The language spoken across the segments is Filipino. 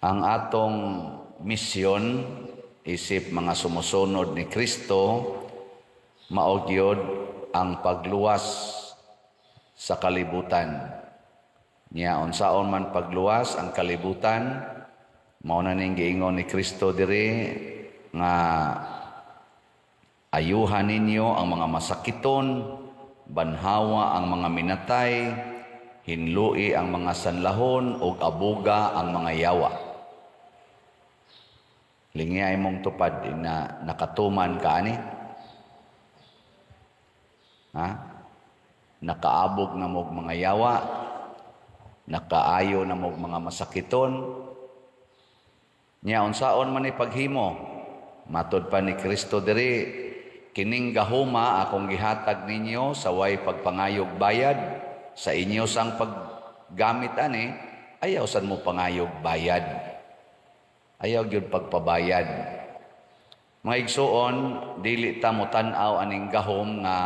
Ang atong misyon isip mga sumusunod ni Kristo mao gyud ang pagluwas sa kalibutan. Nya unsaon man pagluwas ang kalibutan, mao na ning giingon ni Kristo diri nga ayuhan ninyo ang mga masakiton, banhawa ang mga minatay, hinlui ang mga sanlahon ug abuga ang mga yawa. Lingay mong tupad na nakatuman ka ani. Ha? Nakaabog na mog mga yawa, nakaayo na mog mga masakiton. Nya unsaon man ni paghimo? Matud pa ni Kristo diri, kining gahuma akong gihatag ninyo sa way pagpangayog bayad sa inyo sang paggamit ani, ayaw san mo pangayog bayad. Ayaw gyud pagpabayad. Mga igsuon, dili ta mo tan-aw aning gahom nga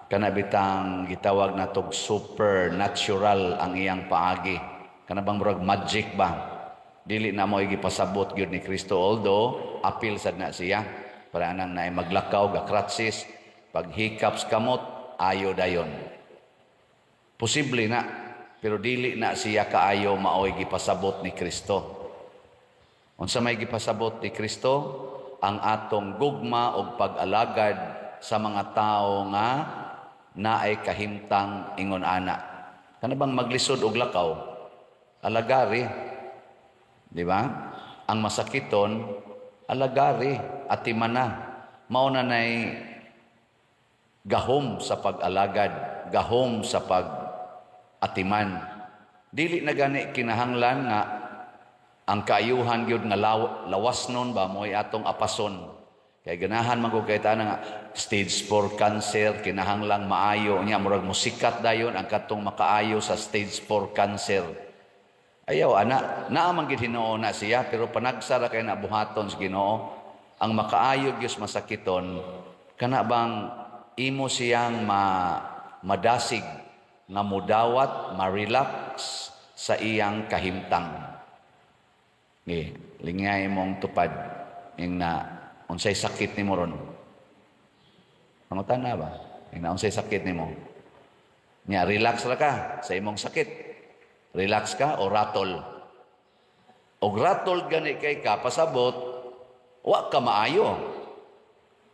kanabitang gitawag natog supernatural ang iyang paagi. Kanabang murag magic ba? Dili na mo gipasabot gyud ni Kristo, although apil sad na siya para anang naay maglakaw gakratsis paghikaps kamot ayo dayon. Posible na, pero dili na siya kaayo maoy gipasabot ni Kristo. Unsa may gipasabot ni Kristo? Ang atong gugma o pag-alagad sa mga tao nga naay kahimtang ingon ana. Kanabang maglisod og lakaw, alagari. Di ba? Ang masakiton, alagari, atimana. Mao na nay gahom sa pag-alagad, gahom sa pag-atiman. Dili na gani kinahanglan nga ang kaayuhan gyud nga lawas nun ba mo'y atong apason. Kay ganahan man ko kay nga stage 4 cancer, kinahanglang maayo niya, murag musikat dayon ang katong makaayo sa stage 4 cancer. Ayaw, naamang gid Ginoo na siya, pero panagsara kay nabuhaton sa Ginoo, ang makaayo gyud masakiton, kana bang imo siyang madasig nga mudawat, ma-relax sa iyang kahimtang. Lingay mong tupad yung na unsay sakit ni mo ron. Pangutan na ba? Yung na unsay sakit ni mo. Nya, relax ra ka sa imong sakit. Relax ka o ratol. O ratol gani kay ka, pasabot, wa ka maayo.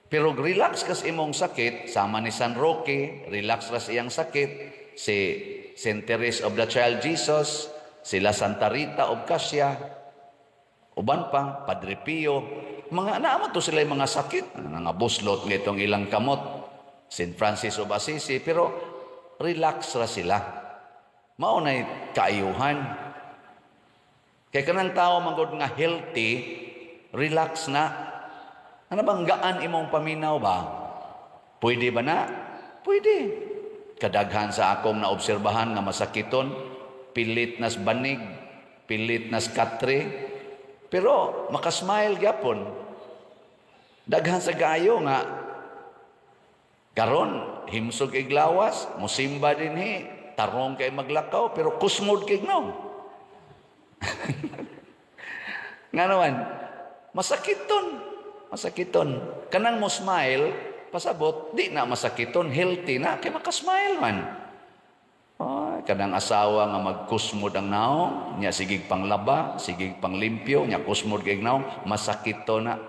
Pero relax ka sa imong sakit, sama ni San Roque, relax ra sa iyang sakit, si St. Teresa of the Child Jesus, sila Santa Rita of Casia, uban pa, Padre Pio, mga naman to sila yung mga sakit, nga buslot ng itong ilang kamot, St. Francis of Assisi, pero relax ra sila. Maunay kaayuhan. Kaya kanang tao manggod nga healthy, relax na. Ano bang gaan imong paminaw ba? Pwede ba na? Pwede. Kadaghan sa akong naobserbahan nga masakiton, pilit nas banig, pilit nas katre, pero makasmile gyapon. Daghan sa gayo nga karon himsog iglawas, musimba dinhi, tarong kay maglakaw pero kusmod kay gnaw. Nga naman, masakiton. Kanang mo smile, pasabot, di na masakiton, healthy na, kay makasmile man. Kanang asawa nga magkusmod ang naong, niya sigig panglaba, sigig panglimpyo, niya kusmod kay naong, masakito na.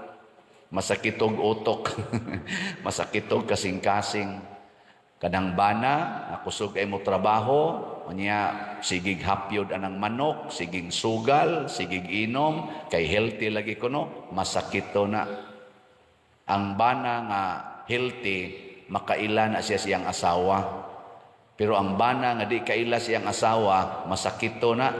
Masakitog utok, masakitog kasing-kasing. Kanang bana, nakusog ay mo trabaho, niya sigig hapyod anang manok, sigig sugal, sigig inom, kay healthy lagi ko no, masakito na. Ang bana nga healthy, makaila na siya siyang asawa. Pero ang bana nga di kaila siyang asawa, masakito na.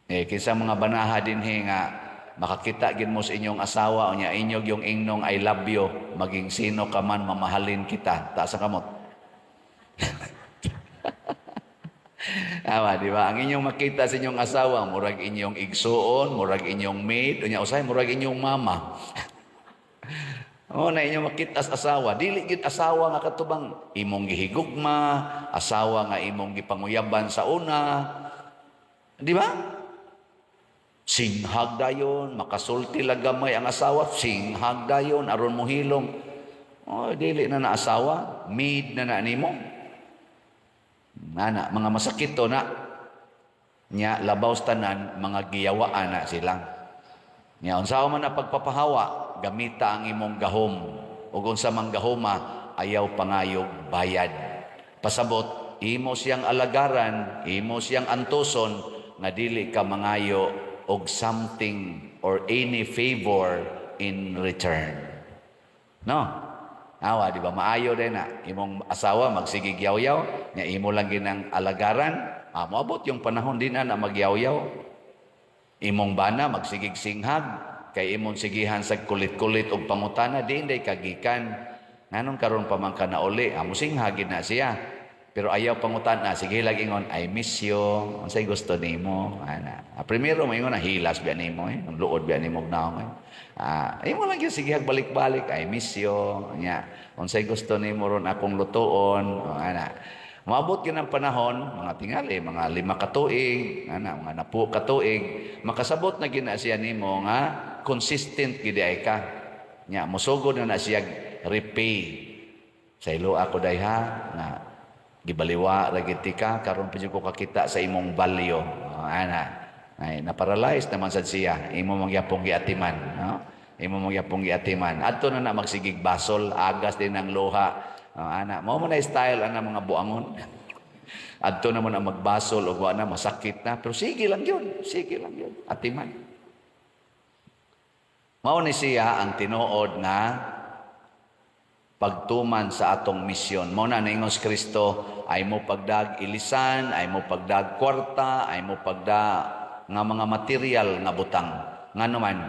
Kinsa mga banaha din nga makakita gid mo sa inyong asawa o niya inyog yung ingnong I love you, maging sino ka man mamahalin kita. Taas sa kamot. Di ba? Ang inyong makita sa inyong asawa, murag inyong igsuon, murag inyong maid, o niya usay, murag inyong mama. Na inyong makita sa asawa, dili gid asawa nga katubang imong gihigugma, asawa nga imong gipanguyaban sa una. Di ba? Singhag dayon, makasulti lagamay ang asawa, singhag dayon, aron mo hilom. Oh, dili na na asawa, maid na nimo. Nana, mga masakit to na. Nya, labaw tanan, mga giyawaan na silang. Nya, unsa man na pagpapahawa, gamita ang imong gahom. Ug unsa mang gahoma, ayaw pangayog bayad. Pasabot, imo siyang alagaran, imo siyang antuson, nga dili ka mangayo og something or any favor in return. No? Awa, di ba? Maayo din na. Imong asawa, magsigig yaw-yaw, nga imo lang ginang alagaran, moabot yung panahon din na magyaw-yaw. Imong bana, magsigig singhag, kay imong sigihan sa kulit-kulit o pangutana, di hindi kagikan. Nanong karon pa man ka na uli, amo singhagin na siya. Pero ayaw pangutana, sige lagi ngon, I miss you, unsay gusto nimo. Primero, may ngon, hilas biya nimo, ang luod biya nimo naong. Imo lang yung sige balik-balik, I miss you. Unsay gusto nimo ron akong lutuon. Maabot yun ang panahon, mga tingali, mga 5 katuig, mga 10 katuig, makasabot na gina siya nimo nga consistent gidi ay ka. Musugod na siya repay. Sa ilo ako dayha na gibaliwa lagi ka karon pa ko kakita sa imong value. Ay na-paralyze naman sad siya, imo mangyapong giatiman, no? Imo mangyapong giatiman. Adto na magsigig basol, agas din ang luha. Mao man na style ana mga buangon. Adto naman ang magbasol og wa na masakit na, pero sige lang yun. Sige lang yun. Atiman. Mao ni siya ang tinuod na pagtuman sa atong misyon. Mao na ingos Kristo, ay mo pagdag ilisan, ay mo pagdag kwarta, ay mo pagda nga mga material nga butang. Ngano man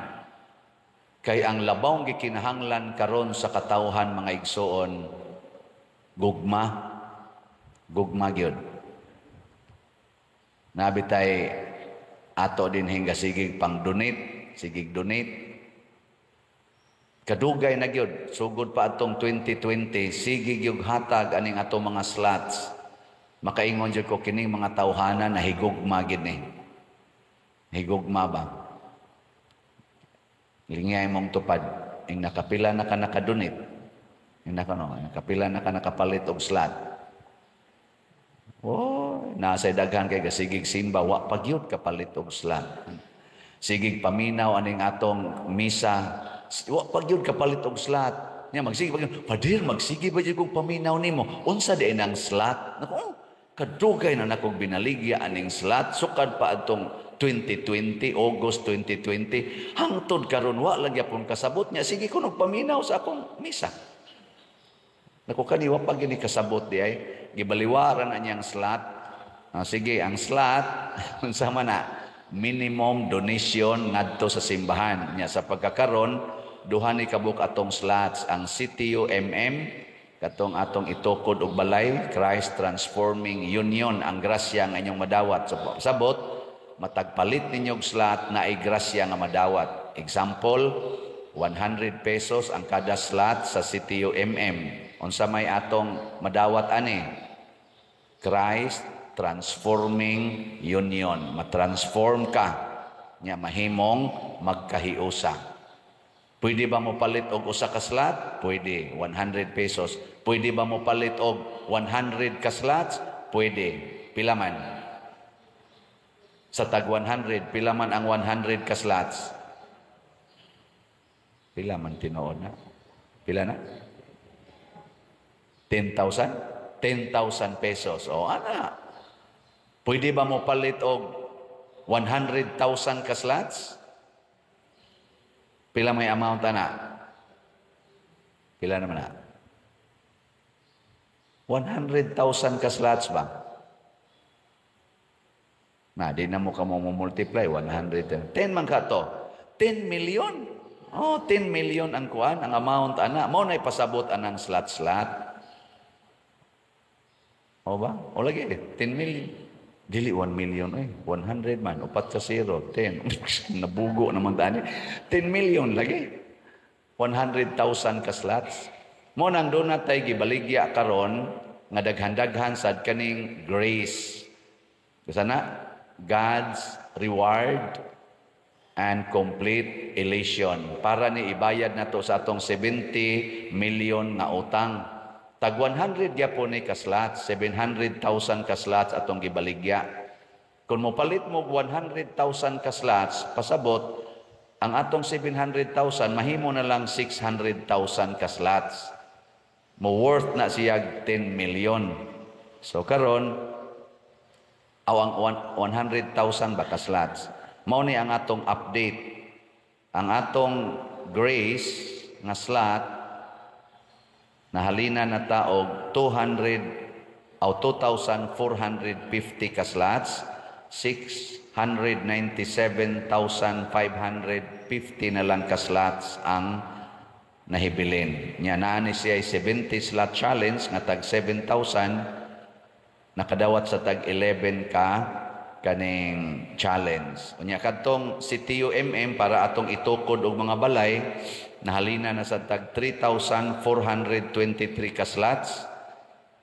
kay ang labawng gikinahanglan karon sa katawhan mga igsoon, gugma gyud. Nabitay ato din hingga sigig pang donate, sigig donate. Kadugay na gyud, sugod pa atong 2020, sigig yung hatag aning atong mga slots. Makaingon jud ko kining mga tawhanan na higugma gid ni. Higugma ba? Lingay mong tupad, ing nakapila na ka nakadunit. Nakapila na ka nakapalit og slot. Nasa daghan kay sigig simba, wa pagyud kapalit og slot. Sigig paminaw aning atong misa, wa pagyud kapalit og slot. Magsige pagyud, Padir, magsige ba jud kog paminaw nimo? Unsa di nang slot? Kadugay na nakog binaligya aning slot, sukad pa atong 2020, August 2020, hangtod karon wa lang gyapon kasabot niya. Sige ko paminaw sa akong misa. Kaniwa pag gini kasabot di ay gibaliwaran na niyang slot. Sige, ang slot unsama na minimum donation ngadto sa simbahan niya sa pagkakaron duha ni kabuk atong slots ang CTUMM katong atong itukod og balay Christ Transforming Union ang grasya nga inyong madawat. So sabot matagpalit ninyong slot na ay grasya nga madawat. Example, 100 pesos ang kada slot sa CTUMM. Unsa may atong madawat ani? Christ Transforming Union. Matransform ka nya mahimong magkahiusa. Pwede ba mo palit og usa ka slot? Pwede, 100 pesos. Pwede ba mo palit og 100 ka slots? Pwede. Pila man? Sa tag 100, pila man ang 100 ka slots? Pila man tinuod na? Pila na? 10,000? 10,000 pesos. Pwede ba mo palit og 100,000 ka slots? Pila may amount na? Pila naman na? 100,000 ka slots ba? Di na mo ka mo multiply 100. 10 man ka to. 10 million. 10 million ang kuan, ang amount ana. Mao na ipasabot anang slot. Ba? O lagi 10 million. Dili 1 million 100 man, upat ka 0, 10. Nabugo naman tani. 10 million lagi. 100,000 ka slots. Mo nang doon na tayo gibaligya karon nga daghan-daghan sad kaning grace. Kasi na, God's reward and complete elation. Para ni ibayad na to sa atong 70 million nga utang. Tag 100 gyapon ni kaslots, 700,000 kaslots atong gibaligya. Kung mo palit mo 100,000 kaslots, pasabot, ang atong 700,000, mahimo na lang 600,000 kaslots. Mo worth na siya 10 million. So karon ang 100,000 ba kaslots. Mao ni ang atong update. Ang atong grace nga slot nahalina na taog 200 o 2,450 kaslots, 697,550 na lang kaslots ang nahibilin. Nya naani siya 70 slot challenge nga tag 7,000 nakadawat sa tag 11 ka kaning challenge. Unya kadtong si TUMM para atong itukod og mga balay nahalina na sa tag 3,423 kaslots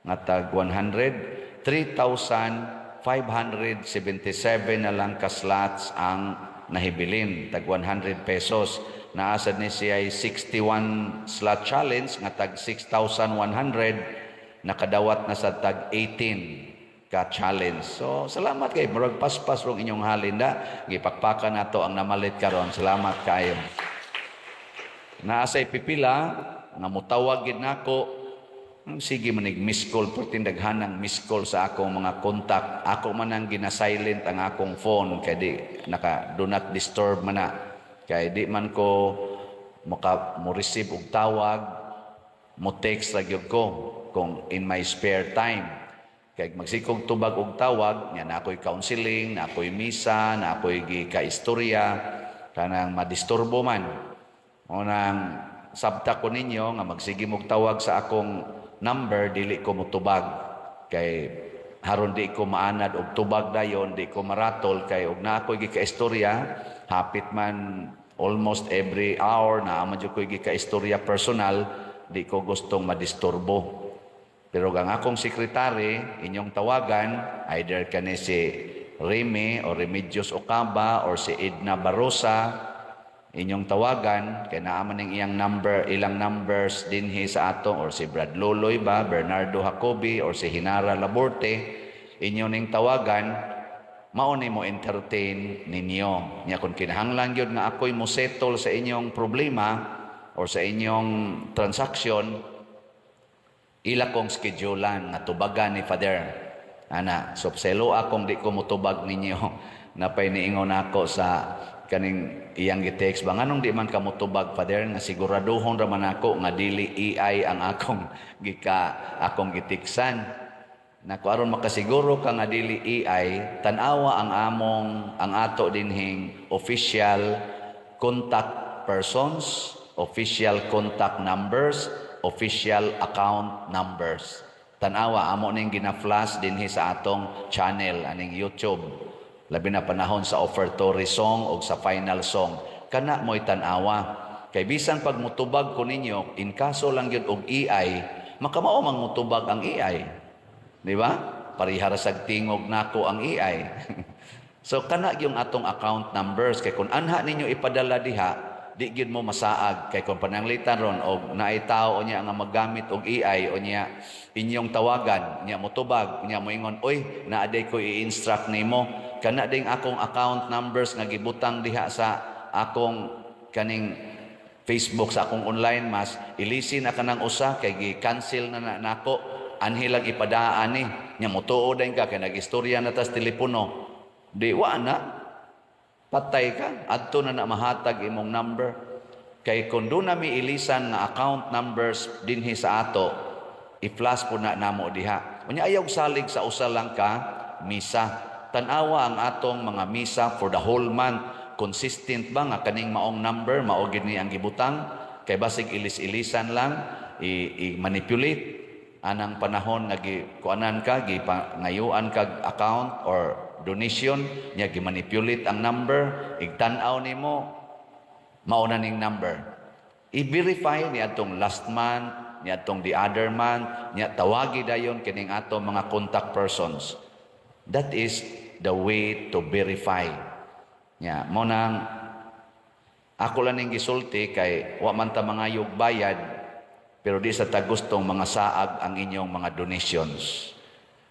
nga tag 100, 3,577 na lang kaslots ang nahibilin tag 100 pesos. Naasad ni siya 61 slot challenge nga tag 6,100 nakadawat na sa tag 18 ka challenge. So salamat kay murag paspas rong inyong halinda gipakpakan nato ang namalit karon. Salamat kayo. Naasay pipila nga mutawag gid nako. Sige manig miss call pertin daghanang miss call sa akong mga kontak. Ako man ang gina-silent ang akong phone kay di naka do not disturb man na. Kay di man ko mo receive og tawag, mo text ra gyud ko kung in my spare time. Kay magsikog tubag og tawag, nya na ako'y counseling, na ako'y misa, na ako'y gika-istorya, kanang madisturbo man. Unang sabta ko ninyo nga magsige mog tawag sa akong number, dili ko mutubag. Kay haron di ko maanad og tubag dayon, di ko maratol kay og na ako'y gika-istorya, hapit man almost every hour na aman jud ko'y gika-istorya personal, di ko gustong madisturbo. Pero ang akong sekretary, inyong tawagan, either kani si Remy o Remedios Ocaba or si Edna Barosa, inyong tawagan, kaya naaman ng iyang number, ilang numbers dinhi sa ato, or si Brad Loloy ba, Bernardo Jacobi, or si Hinara Laborte, inyong ning tawagan, mauni mo entertain ninyo. Nya kung kinahanglan yun nga ako'y mo settle sa inyong problema or sa inyong transaction, ila kong schedulean na tubagan ni Father. Ana, so selo akong di ko mutubag ninyo napay niingon ako sa kaning iyang gi-text ba nganong di man ka mutubag Father nga siguraduhon ra man ako nga dili AI ang akong gitiksan. Na kung aron makasiguro ka nga dili AI, tanawa ang ato dinhing official contact persons, official contact numbers, official account numbers. Tanawa amo ning gina-flash dinhi sa atong channel aning YouTube. Labi na panahon sa offertory song o sa final song. Kana mo'y tanawa. Kay bisan pag mutubag ko ninyo, in kaso lang yun og AI, makamao mang mutubag ang AI. Di ba? Parihara sag tingog nako ang AI. So kana yung atong account numbers. Kay kung anha ninyo ipadala diha, di gyud mo masaag kay kung pananglitan ron og naay tao niya nga maggamit og AI o niya inyong tawagan niya motubag niya moingon oy naaday ko i-instruct nimo kana ding akong account numbers nga gibutang diha sa akong kaning Facebook sa akong online mas ilisin na kanang usa kay gi-cancel na nako anhilag ipadaan ni niya motuod ka kay nagistorya na tas telepono di wa na patay ka, adto na mahatag imong number. Kay kung doon na may ilisan nga account numbers dinhi sa ato, i-flash po na namo diha. Unya ayaw salig sa usa lang ka, misa. Tanawa ang atong mga misa for the whole month. Consistent ba nga kaning maong number, maogid ni ang gibutang? Kay basig ilis-ilisan lang, i-manipulate. Anang panahon nga kuanan ka, ngayuan kag account or donation niya gimanipulate ang number igtan-aw nimo mauna ning number i-verify ni atong last month ni atong the other month niya tawagi dayon kining atong mga contact persons that is the way to verify. Nya, mo nang ako lang ning gisulti kay wa man ta mangayog bayad, pero di sa ta gustong mga saag ang inyong mga donations.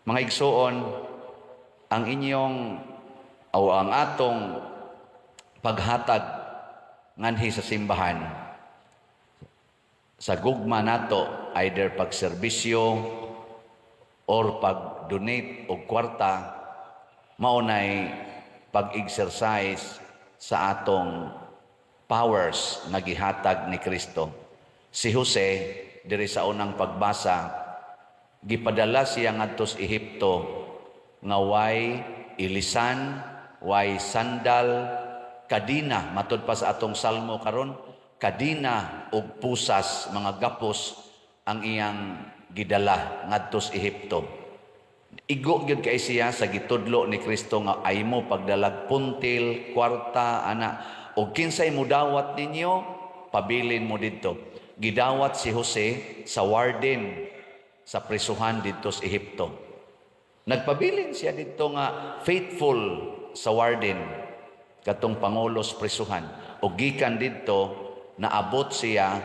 Mga igsoon, ang inyong o ang atong paghatag nganhi sa simbahan sa gugma nato, either pagserbisyo or pag-donate og kwarta, maunay pag-exercise sa atong powers na gihatag ni Kristo. Si Jose, diri sa unang pagbasa, gipadala siya ngadto sa Ehipto nga way ilisan, way sandal, kadina, matud pa sa atong salmo karon, kadina og pusas, mga gapos ang iyang gidala ngadto sa Ehipto. Igo gyud kay siya sa gitudlo ni Kristo nga ay mo pagdalag puntil, kwarta, ana, o kinsay mo dawat ninyo, pabilin mo didto. Gidawat si Jose sa warden sa prisuhan didto sa Ehipto. Nagpabilin siya didto nga faithful sa warden katong pangulos prisuhan. O gikan didto naabot siya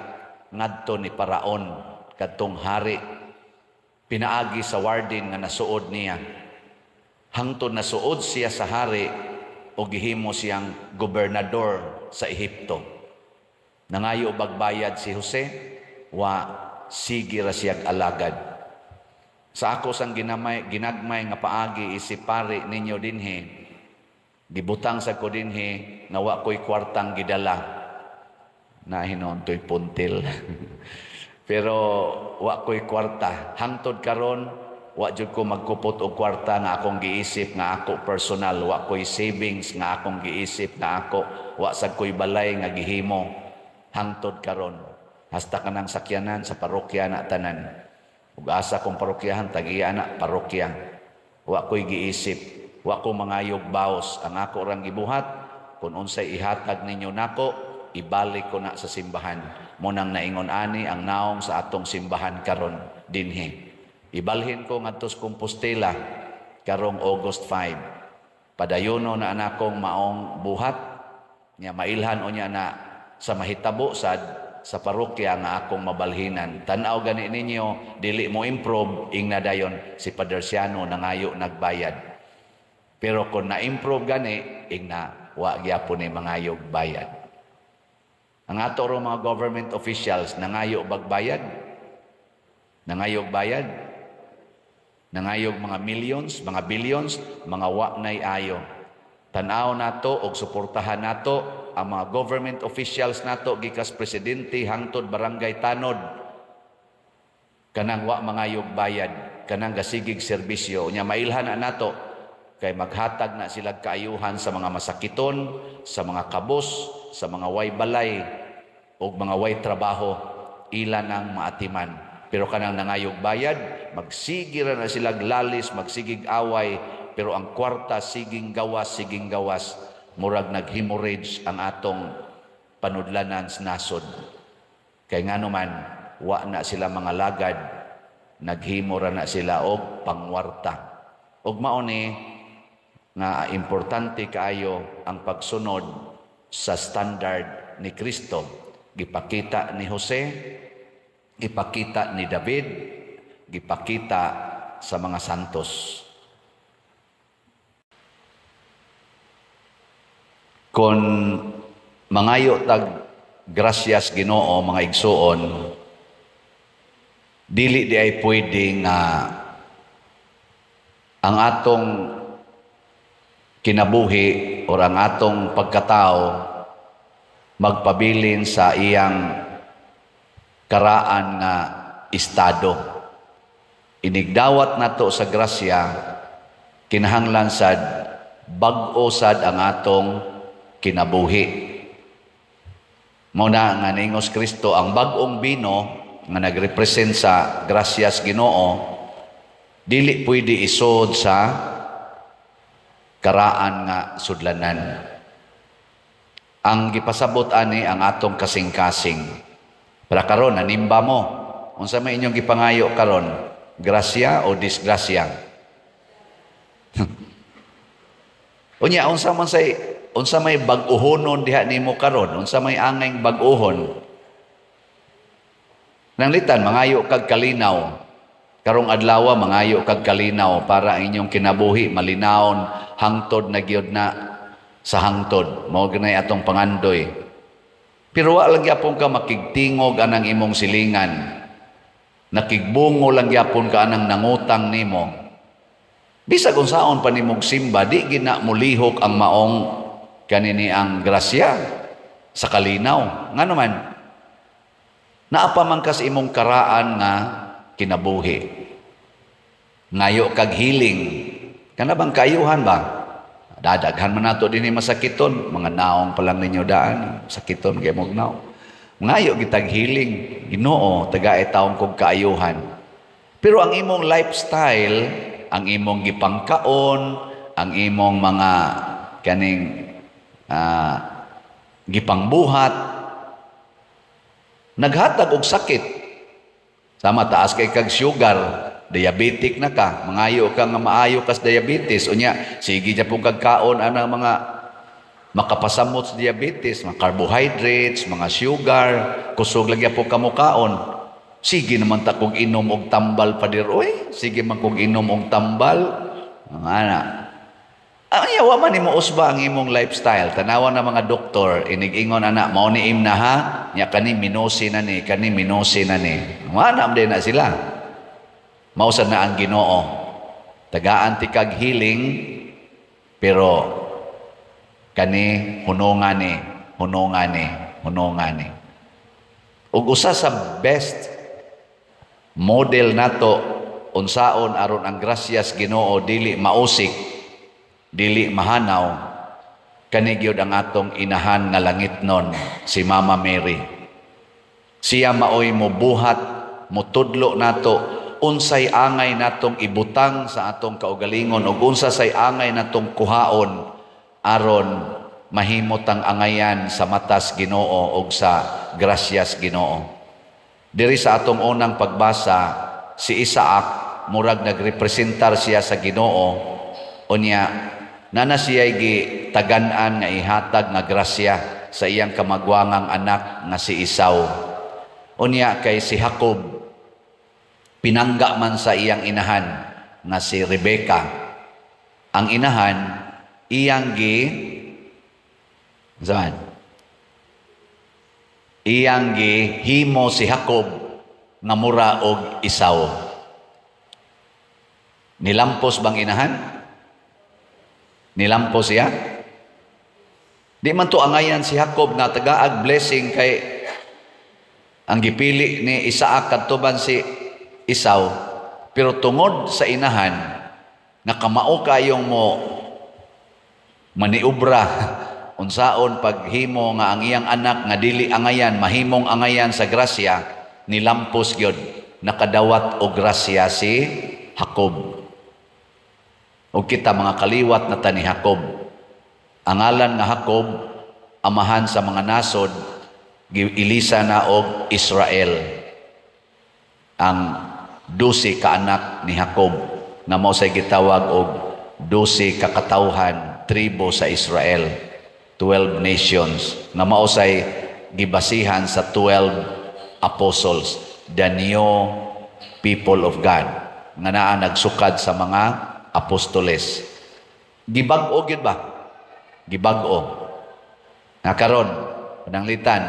ngadto ni Paraon katong hari. Pinaagi sa warden nga nasuod niya. Hangtod nasuod siya sa hari o gihimo siyang gobernador sa Ehipto. Nangayo bagbayad si Jose, wa sige ra siyag alagad. Sa ako sang ginagmay nga paagi isipari ninyo dinhi, gibutang sa ko dinhi nga wa ko'y kwartang gidala. Nahinon to'y puntil. Pero wa ko'y kwarta. Hangtod karon, wa jud ko magkupot og kwarta nga akong giisip nga ako personal. Wa ko'y savings nga akong giisip nga ako. Wa sad ko'y balay nga gihimo. Hangtod karon. Hasta ka ng sakyanan sa parokya na tanan. Ug asa kong parokyahan, tagiya na parokya. Wa ko'y giisip. Wa ko mangayog baos. Ang ako rang gibuhat, kung unsay ihatag ninyo nako, ibalik ko na sa simbahan. Munang naingon ani ang naong sa atong simbahan karon dinhi. Ibalhin ko ngadto sa Compostela karong August 5. Padayono na anakong maong buhat nya mailhan unya na sa mahitabo sad sa parokya nga akong mabalhinan. Tan-aw gani ninyo dili mo improve ing nadayon si Padre Siano nangayo nagbayad. Pero kung na-improve gani ing na wa gyapon ni mangayog bayad. Ang ato ro mga government officials nangayo bagbayad. Nangayog bayad. Nangayog mga millions, mga billions, mga wa nay ayo. Tan-aw nato og suportahan nato ang mga government officials nato gikas presidente hangtod barangay tanod. Kanang wa mangayog bayad, kanang gasigig serbisyo nya mailhan na nato kay maghatag na sila kaayuhan sa mga masakiton, sa mga kabos, sa mga way balay o mga way trabaho, ilan ang maatiman. Pero kanang nangayog bayad, magsigig na sila lalis, magsigig away, pero ang kwarta siging gawas, murag nag-hemorrhage ang atong panudlanan sa nasod. Kay nga naman, wa na sila mga lagad, naghimora na sila og pangwarta. Og mauni, nga importante kaayo ang pagsunod sa standard ni Kristo. Gipakita ni Jose, gipakita ni David, gipakita sa mga santos. Kung mangayo tag gracias Ginoo mga igsuon, dili di ay pwede nga ang atong kinabuhi o ang atong pagkatao magpabilin sa iyang karaan nga estado. Inigdawat nato sa grasya, kinahanglan sad bag-o sad ang atong kinabuhi. Muna nga ningos Kristo ang bag-ong bino nga nagrepresent sa gracias Ginoo, dili pwede isod sa karaan nga sudlanan. Ang gipasabot ani ang atong kasing-kasing. Para karon nanimba mo. Unsa may inyong gipangayo karon? Grasya o disgrasya? Unya, unsa may bag-uhonon diha nimo karon, unsa may angay bag-uhon. Nanglitan, mangayo kag kalinaw. Karong adlaw, mangayo kag kalinaw para inyong kinabuhi malinawon hangtod na gyud na sa hangtod. Mao ginay atong pangandoy. Pero wa lang gyapon ka makigtingog anang imong silingan. Nakigbungo lang gyapon ka anang nangutang nimo. Bisag unsaon pa nimong simba, di gina mulihok ang maong kanini ang grasya sa kalinaw. Nga naman, naapa man kas imong karaan nga kinabuhi. Ngayo kag healing. Kana bang kayuhan ba? Dadaghan man nato dinhi masakiton, mga naong pa lang ninyo daan, sakiton kay mong naong. Ngayo gitag healing, Ginoo taga taong kog kaayuhan. Pero ang imong lifestyle, ang imong gipangkaon, ang imong mga kaning gipangbuhat, naghatag og sakit. Sama taas kay kag sugar, diabetic na ka, mangayo ka nga maayo kas diabetes, unya sige ja pong kagkaon anang mga makapasamot sa diabetes, mga carbohydrates, mga sugar, kusog lagi po kamukaon. Sige naman ta kog inom og tambal pa diroy, sige man kog inom og tambal. Ana. Anya wa man nimo usba ang imong lifestyle. Tanawan na mga doktor, inig-ingon ana mao ni imna ha, nya kani minosi na ni, kani minosi na ni. Wala man na sila. Mausan na ang Ginoo. Tagaan ti kag healing, pero kani hunongan ni. Ug usa sa best model nato unsaon aron ang grasyas Ginoo dili mausik, dili mahanaw, kani gyud ang atong inahan nga langitnon, si Mama Mary. Siya maoy mobuhat, motudlo nato unsay angay natong ibutang sa atong kaugalingon ug unsa say angay natong kuhaon aron mahimot ang angayan sa matas Ginoo ug sa grasyas Ginoo. Diri sa atong unang pagbasa, si Isaac murag nagrepresentar siya sa Ginoo, unya nana siya gitagan-an nga ihatag nga grasya sa iyang kamagwangang anak nga si Esau. Unya kay si Jacob pinangga man sa iyang inahan nga si Rebecca. Ang inahan iyang himo si Jacob nga mura og Esau. Nilampos bang inahan? Nilampos siya? Di man to angayan si Jacob na tagaag blessing kay ang gipili ni Isaac kadtuban si Esau, pero tungod sa inahan nakamao kayong mo maniubra unsaon paghimo nga ang iyang anak nga dili angayan mahimong angayan sa grasya, nilampos gyud, nakadawat og grasya si Jacob. O kita mga kaliwat na tani Jacob. Ang ngalan nga Jacob, amahan sa mga nasod, ilisa na og Israel. Ang 12 ka anak ni Jacob, na mao say gitawag og 12 ka katawhan, tribo sa Israel. 12 nations, na mao say gibasihan sa 12 apostles, the new people of God, nga naa nagsukad sa mga apostoles. Gibag-o gyud ba? Gibag-o. Nga karon, pananglitan,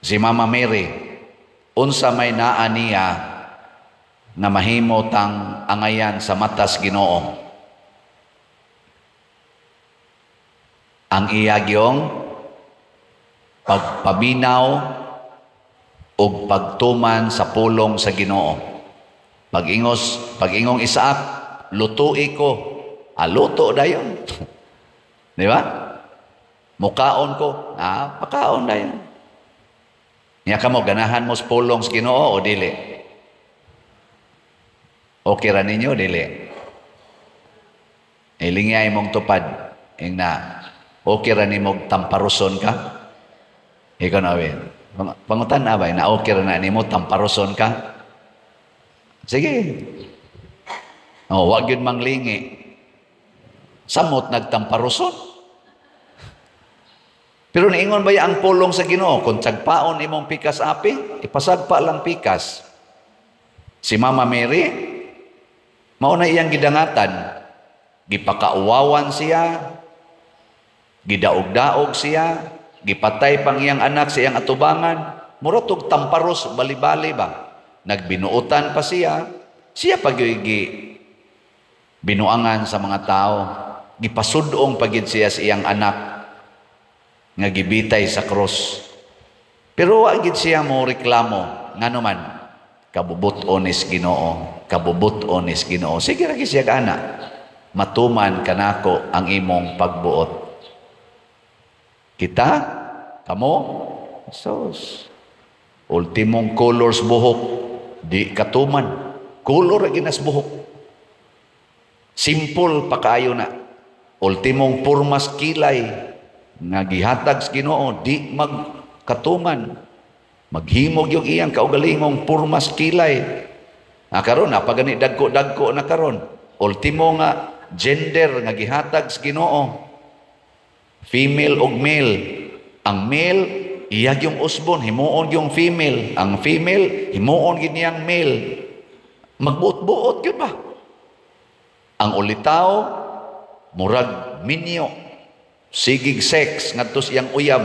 si Mama Mary, unsa may naa niya na mahimo tang angayan sa matas Ginoo. Ang iyagyong pagpabinaw o pagtuman sa pulong sa Ginoo. Pag-ingong Isaac, lutu'i ko. Luto dayon. Di ba? Mukaon ko. Pakaon dayon. Niya ka mo, ganahan mo sa pulong sa Ginoo o dili? Okay ra ninyo, dili? Ilingay mong tupad. Ing na, okay ra ni mo tamparuson ka? Ikaw na, pangutan na ba? Na okay ra na ni mo tamparuson ka? Sige. Wag yun manglingi. Samot nagtamparuson. Pero niingon ba ang pulong sa Ginoo kung tsagpaon imong pikas api, ipasagpa lang pikas. Si Mama Mary, mao na iyang gidangatan, gipakauwawan siya, gidaog-daog siya, gipatay pang iyang anak sa iyang atubangan, mura tog tamparos bali-bali ba? Nagbinuutan pa siya pagyugi binuangan sa mga tao, gipasudong pagid siya sa iyang anak nga gibitay sa krus. Pero wa gid siya mo reklamo nganuman, kabubuton is Ginoo, kabubuton is Ginoo. Sige ra gid siya kana, matuman kanako ang imong pagbuot. Kita, kamo, sos. Ultimong colors buhok, di katuman. Color ginas buhok. Simple pa kaayo na. Ultimong purmas kilay, nga gihatag sa Ginoo, di magkatuman. Maghimog yung iyang kaugalingong purmas kilay. Karon napagani dagko-dagko na karon. Ultimo nga gender nga gihatag sa Ginoo. Female og male. Ang male, iyag yung usbon, himuon yung female. Ang female, himuon giniyang male. Magbuot-buot yun ba? Ang ulitaw, murag minyo. Sigig sex, ngadto siyang uyab.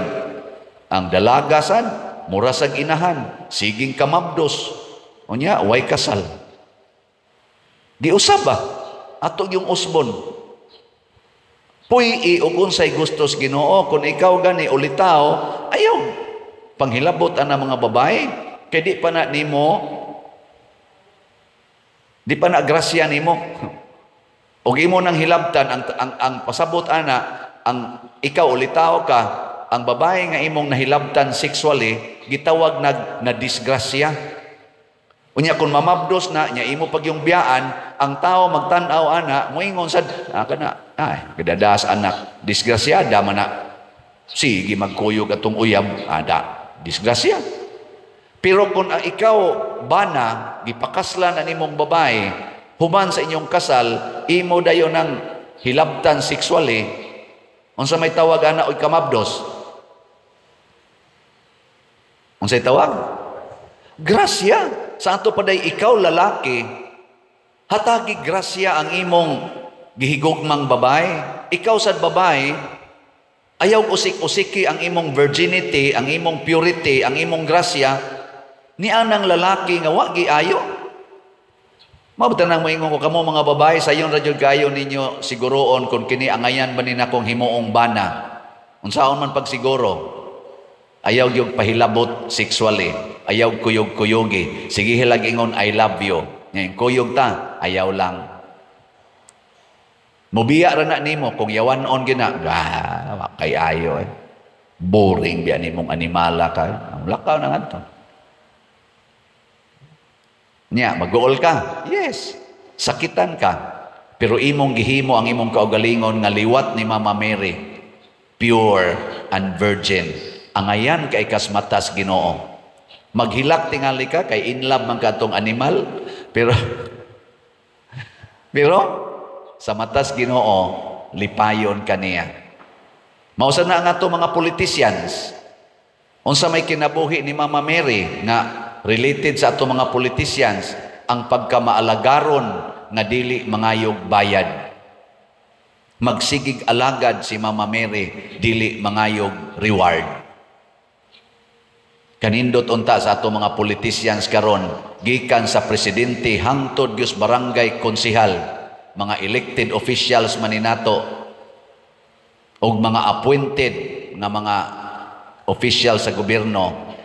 Ang dalagasan, murasag inahan. Siging kamabdos. O niya, way kasal. Di usab ba? Ato yung usbon. Puy unsay gustos Ginoo, kung ikaw gani ulitaw, ayaw panghilabot ana mga babae, kay di pa na grasya nimo. Og imo nang hilabtan ang pasabot ana, ang ikaw ulitaw ka, ang babae nga imong nahilabtan sexually, gitawag na disgrasya. Unya kung mamabdos na nya imo pag yung biyaan, ang tao magtan-aw ana, moingon sad, kana gadadas anak, disgrasyada man na. Sige magkuyog atong uyab, ada, disgrasya. Pero kung ikaw bana, gipakaslan ang imong babae, human sa inyong kasal, imo dayon ng hilabtan sexually, unsa may tawag ana oy kamabdos? Unsay tawag? Grasya. Sa ato paday ikaw lalaki, hatagi grasya ang imong gihigugmang babae. Ikaw sad babae, ayaw usik-usiki ang imong virginity, ang imong purity, ang imong grasya, ni anang lalaki nga wa giayo. Mabutan nang moingon ko kamo mga babae, sayon ra jud kayo ninyo siguroon kung kini angayan ba ni nakong himuong bana. Unsaon man pag siguro? Ayaw yung pahilabot sexually. Ayaw kuyog-kuyogi. Sige hilag ingon, I love you. Ngayon, kuyog ta, ayaw lang. Mubiya ra na nimo kung yawan-on gina. Kay ayo eh. Boring biya nimong animala ka. Lakaw na nga to. Nya, mag-uol ka. Yes. Sakitan ka. Pero imong gihimo ang imong kaugalingon nga liwat ni Mama Mary. Pure and virgin. Angayan kay kasmatas Ginoo. Maghilak tingali ka kay in love man katong animal, pero sa matas Ginoo lipayon kaniya. Mausa na nga to mga politicians. Unsa may kinabuhi ni Mama Mary nga related sa ato mga politicians, ang pagkamaalagaron nga dili mangayog bayad. Magsigig alagad si Mama Mary, dili mangayog reward. Kanindot unta sa ato mga politicians karon, gikan sa presidente hangtod gyud barangay konsehal, mga elected officials maninato og mga appointed nga mga official sa gobyerno.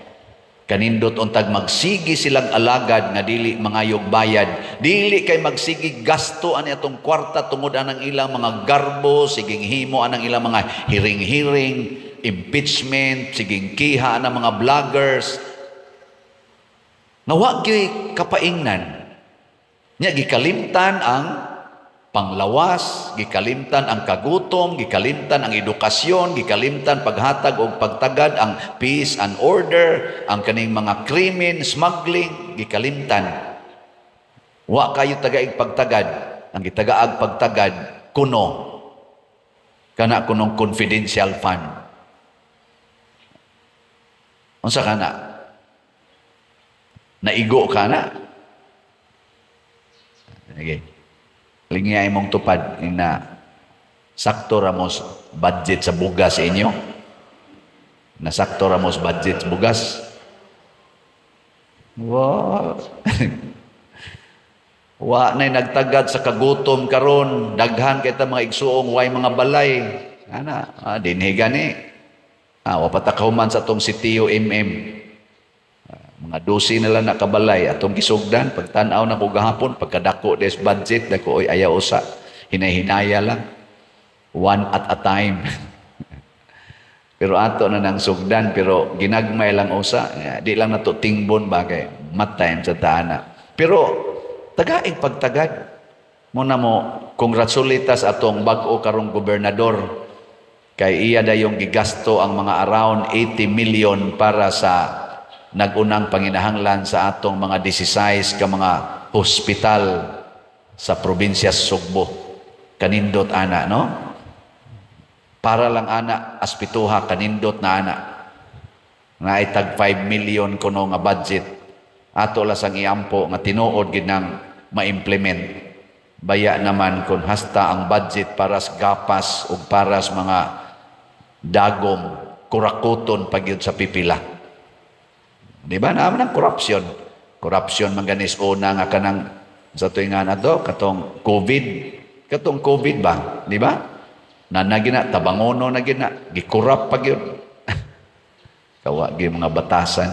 Kanindot untag magsigi silang alagad nga dili mangayog bayad, dili kay magsigi gasto ani atong kwarta tungod anang ilang mga garbo, siging himo anang ilang mga hiring-hiring, impeachment, siging kiha ng mga vloggers. Nawa gyud kapaingnan. Nya gikalimtan ang panglawas, gikalimtan ang kagutom, gikalimtan ang edukasyon, gikalimtan paghatag og pagtagad ang peace and order, ang kaning mga krimen, smuggling, gikalimtan. Wa kayo tagaig pagtagad, ang gitagaag pagtagad kuno. Kana kunong confidential fund. Unsa kana? Naigo ka na? Okay. Lingi ay mong tupad na sakto ramos budget sa bugas inyo. Na sakto ramos budget sa bugas. Wow. Wa na'y nagtagad sa kagutom karon, daghan kay ta mga igsuong way mga balay. Ana, dinhi gani. Wa patakahuman sa tong sitiyo mga 12 na lang nakabalay atong gisugdan pagtan-aw na ko gahapon pagkadako des budget dako oy ayaw usa. Hinay-hinaya lang. One at a time. Pero ato na nang sugdan pero ginagmay lang usa. Di lang nato tingbon bagay. Matay sa taana. Pero tagaig pagtagad. Muna mo, congratulitas atong bag-o karong gobernador. Kay iya dayong gigasto ang mga around 80 million para sa nagunang panginahanglan sa atong mga 16 ka mga hospital sa probinsya Sugbo. Kanindot ana, no? Para lang ana, aspituha, kanindot na ana. Nga ay tag 5 million kuno nga budget. Ato lasang iampo nga tinuod ginang ma-implement. Baya naman kung hasta ang budget para sa gapas o para sa mga dagom, kurakuton pagyud sa pipila. Di ba? Naman ang corruption. Corruption mangganis una nga kanang sa tuwing nga na to, katong COVID. Katong COVID ba? Di ba? Nanagina, tabangono na gina, gikurap pag yun. Kawagi mga batasan.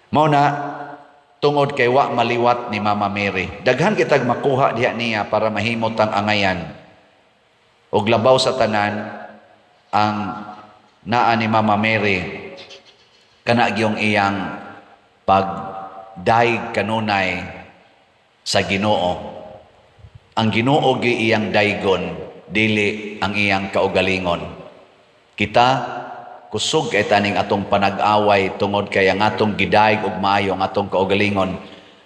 Mao na, tungod kay wa maliwat ni Mama Mary. Daghan kitag makuha diha niya para mahimot ang angayan. Og labaw sa tanan, ang naa ni Mama Mary, kana gyung iyang pagdaig kanunay sa Ginoo. Ang Ginoo gi iyang daigon, dili ang iyang kaugalingon. Kita kusog kay taning atong panag-away tungod kay ang atong gidaig og maayo ang atong kaugalingon.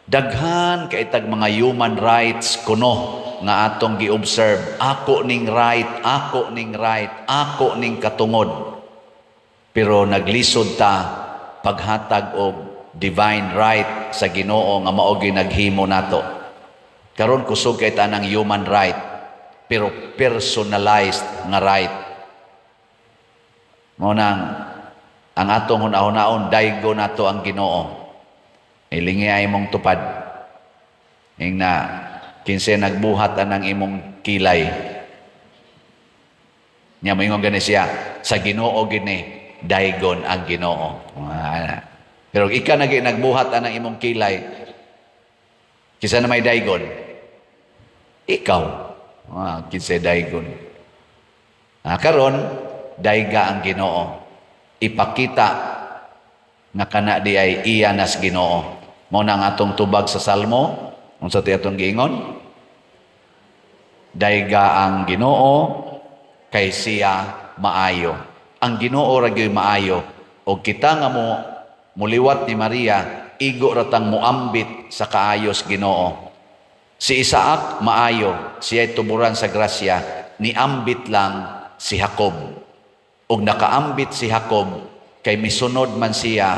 Daghan kay tag mga human rights kuno nga atong gi-observe. Ako ning right, ako ning right, ako ning katungod. Pero naglisod ta paghatag og divine right sa Ginoo nga mao gyud naghimo nato. Karon kusog kay tanang human right pero personalized nga right. Mao nang ang atong hunahon-naon daygo nato ang Ginoo. Ilingi ay mong tupad. Ing na kinse nagbuhat anang imong kilay. Nya moingon gani siya sa Ginoo gini daygon ang Ginoo. Pero ika nagbuhat anang imong kilay, kisa na may daygon, ikaw, kinsa daygon. Karon, dayga ang Ginoo. Ipakita nga kana di ay iya nas Ginoo. Mao nang atong tubag sa Salmo, unsa ti atong giingon? Dayga ang Ginoo kay siya maayo. Ang Ginoo ra gyud maayo og kita nga muliwat ni Maria, igo ratang muambit sa kaayos Ginoo. Si Isaac maayo, siya'y tuburan sa grasya, niambit lang si Jacob. Og nakaambit si Jacob, kay misunod man siya,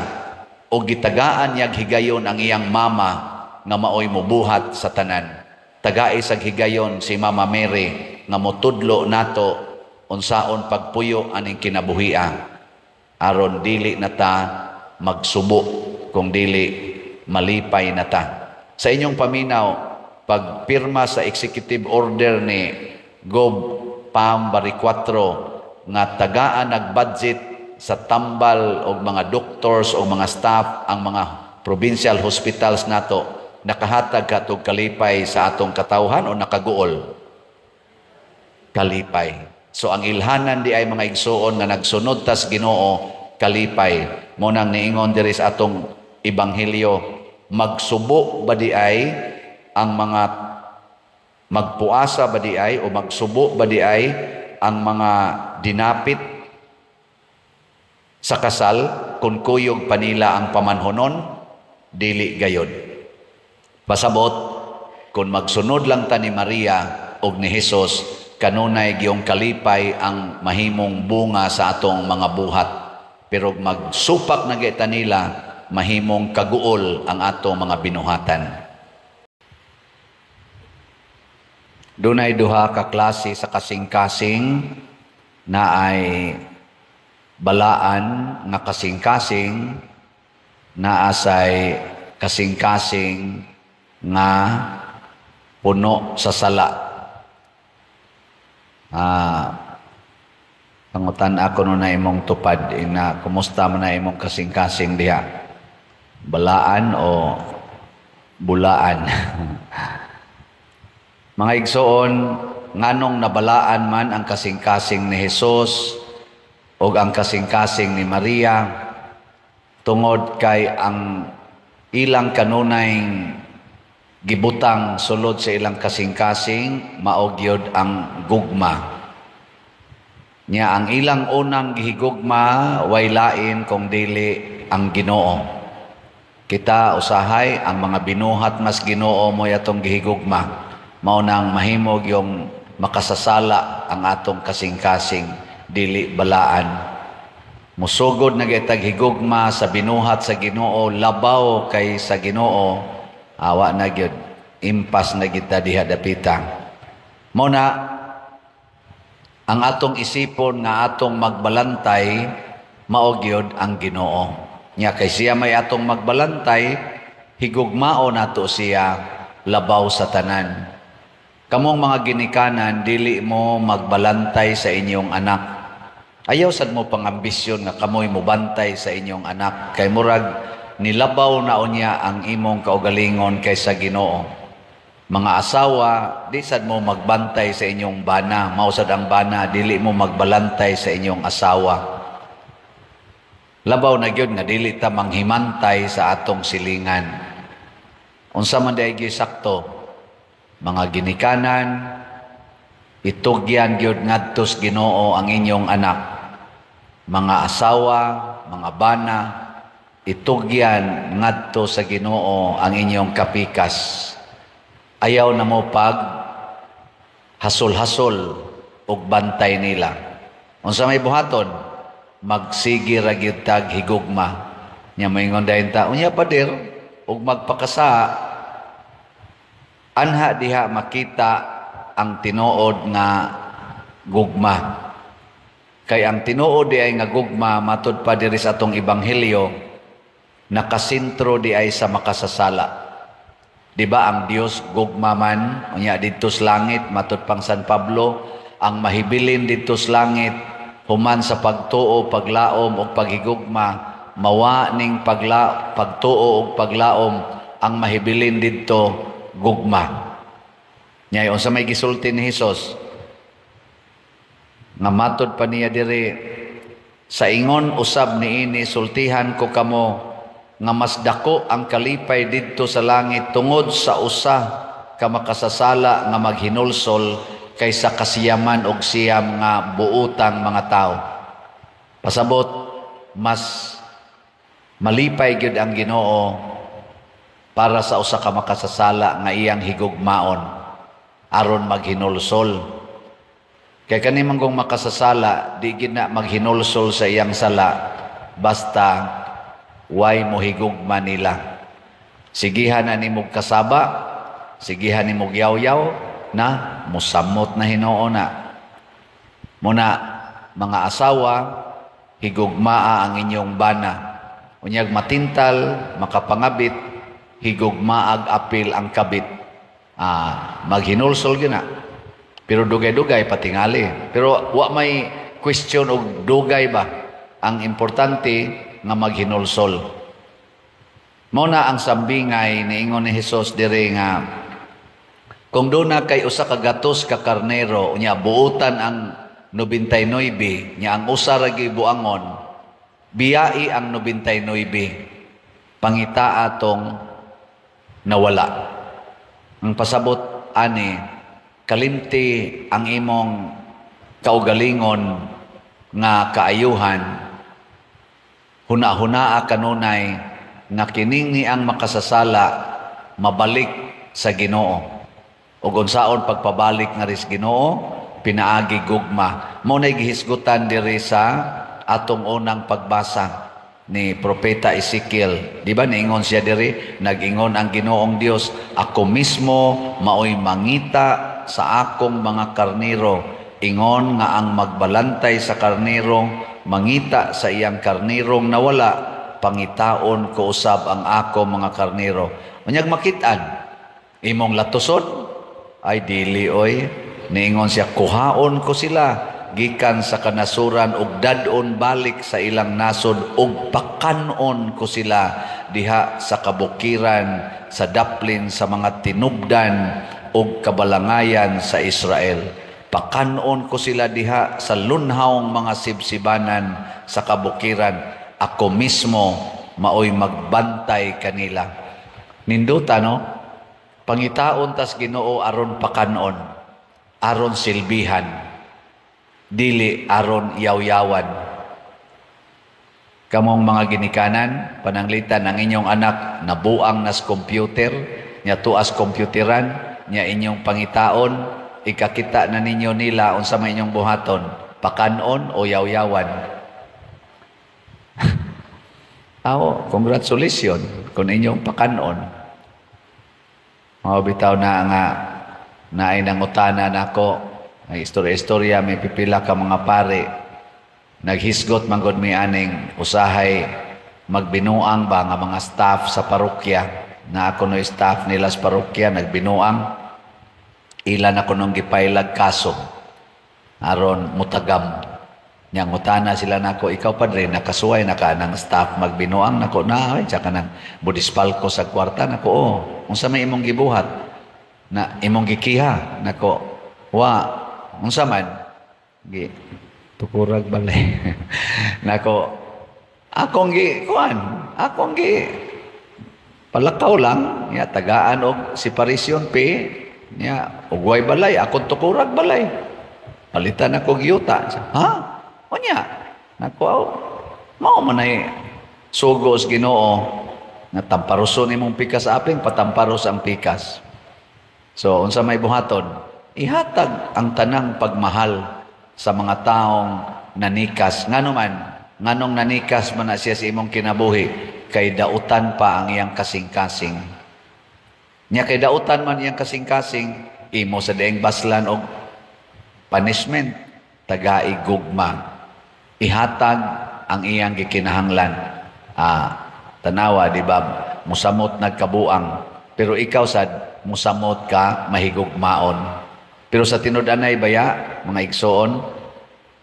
og gitagaan niyag higayon ang iyang mama, nga maoy mubuhat sa tanan. Tagai sa higayon si Mama Mary, nga motudlo nato, unsaon pagpuyo aning kinabuhia. Aron dili na ta magsubo kung dili malipay na ta. Sa inyong paminaw, pagpirma sa executive order ni Gov. Pam Bariccuatro nga tagaan nag-budget sa tambal o mga doctors o mga staff ang mga provincial hospitals nato, nakahatag katog kalipay sa atong katawhan o nakaguol? Kalipay. So ang ilhanan di ay mga igsuon nga nagsunod tas Ginoo, kalipay. Mo nang niingon diri sa atong ebanghelyo, magsubo ba di ay ang mga magpuasa ba di ay o magsubo ba di ay ang mga dinapit sa kasal kung kuyog panila ang pamanhonon? Dili gayod. Pasabot, kung magsunod lang ta ni Maria o ni Jesus, kanunay giyong kalipay ang mahimong bunga sa atong mga buhat. Pero magsupak na kita nila, mahimong kaguol ang atong mga binuhatan. Dunay duha ka klase sa kasing-kasing na ay balaan nga kasing-kasing, na asay kasing-kasing nga puno sa sala. Pangutan ako no na imong tupad, na kumusta man na imong kasing-kasing diha? Balaan o bulaan? Mga igsoon, nganong nabalaan man ang kasing-kasing ni Jesus o ang kasing-kasing ni Maria, tungod kay ang ilang kanunay gibutang sulod sa ilang kasing-kasing, maogyod ang gugma. Nya ang ilang unang gihigugma, way lain kung dili ang Ginoo. Kita usahay ang mga binuhat mas Ginoo mo yatong gihigugma. Mao nang mahimog yung makasasala ang atong kasing-kasing, dili balaan. Musugod na gitag higugma sa binuhat sa Ginoo, labaw kay sa Ginoo, awa na gyud, impas na kita diha dapita. Mao na ang atong isipon nga atong magbalantay, mao gyud ang Ginoo. Nya kay siya may atong magbalantay, higugmao nato siya labaw sa tanan. Kamong mga ginikanan, dili mo magbalantay sa inyong anak. Ayaw sad mo pang ambisyon nga kamoy mo bantay sa inyong anak. Kay murag nilabaw na unya ang imong kaugalingon kaysa Ginoo. Mga asawa, di sad mo magbantay sa inyong bana. Mausad ang bana, dili mo magbalantay sa inyong asawa. Labaw na gyud nga dili ta manghimantay sa atong silingan. Unsa man day sakto? Mga ginikanan, itugyan gyud ngadtos Ginoo ang inyong anak. Mga asawa, mga bana, itugyan ngadto sa Ginoo ang inyong kapikas. Ayaw na mo pag hasol-hasol ug bantay nila. Unsa may buhaton? Magsigi ra gyud tag higugma. Nya moingon dayon ta, unya pader ug magpakasa. Anha diha makita ang tinuod nga gugma. Kay ang tinuod di ay nga gugma, matud pa diri sa atong ebanghelyo, nakasentro di ay sa makasasala. Di ba ang Dios gugma man, unya didto sa langit, matud pang San Pablo, ang mahibilin didto sa langit, human sa pagtuo, paglaom o paghigugma, mawa ning pagtuo o paglaom, ang mahibilin didto gugma. Nya unsa may gisulti ni Hesus nga matud pa niya diri, sa ingon usab niini sultihan ko kamo nga mas dako ang kalipay didto sa langit tungod sa usa ka makasasala nga maghinulsol kaysa kasiyaman og siyam nga buutang mga tao. Pasabot, mas malipay gyud ang Ginoo para sa usa ka makasasala nga iyang higugmaon aron maghinulsol. Kay kani manggong makasasala, di gid na maghinulsol sa iyang sala basta way mo higugma nila. Sigihan na nimog kasaba, sigihan nimog yaw-yaw na musamot na Hinoo na. Muna mga asawa, higugmaa ang inyong bana. Unyag matintal, makapangabit, higugmaag apil ang kabit. Maghinulsol gina. Pero dugay-dugay patingali. Pero wa may question og dugay ba. Ang importante nga maghinulsol. Mao na ang sambingay niingon ni Hesus diri nga kung doon na kay usa ka gatos ka karnero nya buutan ang 99 nya ang usa ra gibuangon biyai ang 99 pangita atong nawala. Ang pasabot ani, kalimti ang imong kaugalingon nga kaayuhan, huna-hunaa kanunay nga kining ni ang makasasala mabalik sa Ginoo. Ug unsaon pagpabalik nga ris Ginoo, pinaagi gugma. Mo na gihisgutan diri sa atong unang pagbasa ni Propeta Ezekiel. Di ba niingon siya diri? Nag-ingon ang Ginoong Dios, ako mismo maoy mangita sa akong mga karniro. Ingon nga ang magbalantay sa karniro, mangita sa iyang karnirong nawala, pangitaon ko usab ang ako mga karniro. Unyag makitaan, imong latuson, ay dili oy. Niingon siya, kuhaon ko sila, gikan sa kanasuran ug dadon balik sa ilang nasod ug pakanon ko sila diha sa kabukiran sa daplin sa mga tinubdan ug kabalangayan sa Israel. Pakanon ko sila diha sa lunhawng mga sibsibanan sa kabukiran. Ako mismo maoy magbantay kanila. Ninduta no? Pangitaon tas Ginoo aron pakanon, aron silbihan, dili aron yaw-yawan. Kamong mga ginikanan, pananglitan ang inyong anak nabuang nas computer, nya tuas computeran, nya inyong pangitaon, ikakita na ninyo nila unsa may inyong buhaton, pakanon o yaw-yawan. Congratulations kung inyong pakanon. Bitaw na nga naay nangutana nako, ay istorya-istorya may pipila ka mga pare naghisgot manggod mi aning usahay magbinuang ba nga mga staff sa parokya, na ako no staff nila sa parokya nagbinuang, ilan ako nung gipailag kaso aron mutagam. Nyang utana sila nako, ikaw padre nakasuway na ka ng staff magbinuang? Nako na ay tsaka nang budispal ko sa kwarta. Nako unsa may imong gibuhat na imong gikiha? Nako unsa man gi tukurag balay. Nako akong palakaw lang ya, tagaan og separation pay niya ugway balay, akong tukurag balay, palitan ako giyuta. Ha? Onya, nako, mao man ay sugos Ginoo na tamparuson imong pikas sa aping, patamparos ang pikas. So, unsa may buhaton? Ihatag ang tanang pagmahal sa mga taong nanikas. Nganong nanikas man na siya sa imong kinabuhi, kay dautan pa ang iyang kasing-kasing. Nya kay dautan man iyang kasing-kasing, imo sa daing baslan og punishment, tagai gugma. Ihatag ang iyang gikinahanglan. Tanawa, di ba? Musamot nagkabuang. Pero ikaw sad, musamot ka mahigugmaon. Pero sa tinud-anay baya, mga igsoon,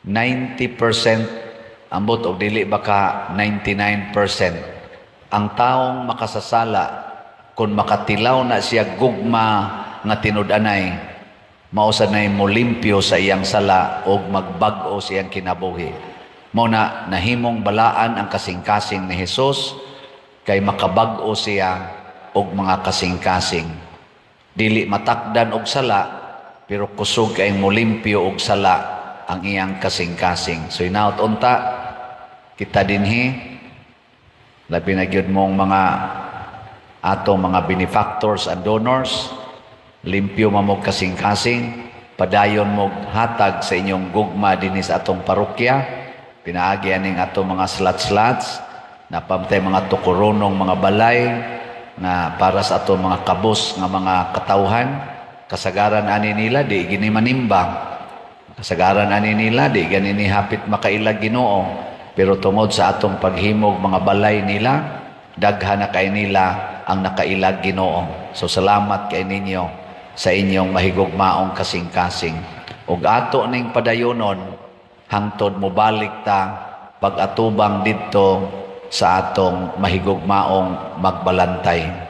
90% ambot o dili ba ka 99%. Ang taong makasasala, kung makatilaw na siya gugma nga tinud-anay, mausad na mo limpyo sa iyang sala o magbag-o sa iyang kinabuhi. Muna nahimong balaan ang kasing-kasing ni Jesus kay makabag-o siya og mga kasing-kasing. Dili matakdan og sala, pero kusog kay mo limpyo og sala ang iyang kasing-kasing. So inaot unta kita dinhi, labi na gyud mong mga atong mga benefactors and donors, limpyo mamog kasing-kasing, padayon mo hatag sa inyong gugma dinhi sa atong parokya. Pinaagi aning atong mga slots-slots na pamtay mga tukuronong mga balay na para sa atong mga kabos nga mga katawhan. Kasagaran ani nila di gini manimbang, kasagaran ani nila di gani ni hapit makailag Ginoo, pero tungod sa atong paghimog mga balay nila, daghan na kay nila ang nakailag Ginoo. So salamat kay ninyo sa inyong mahigugmaong kasing-kasing. Ug ato ning padayonon hangtod mo balik ta pag-atubang didto sa atong mahigugmaong magbalantay.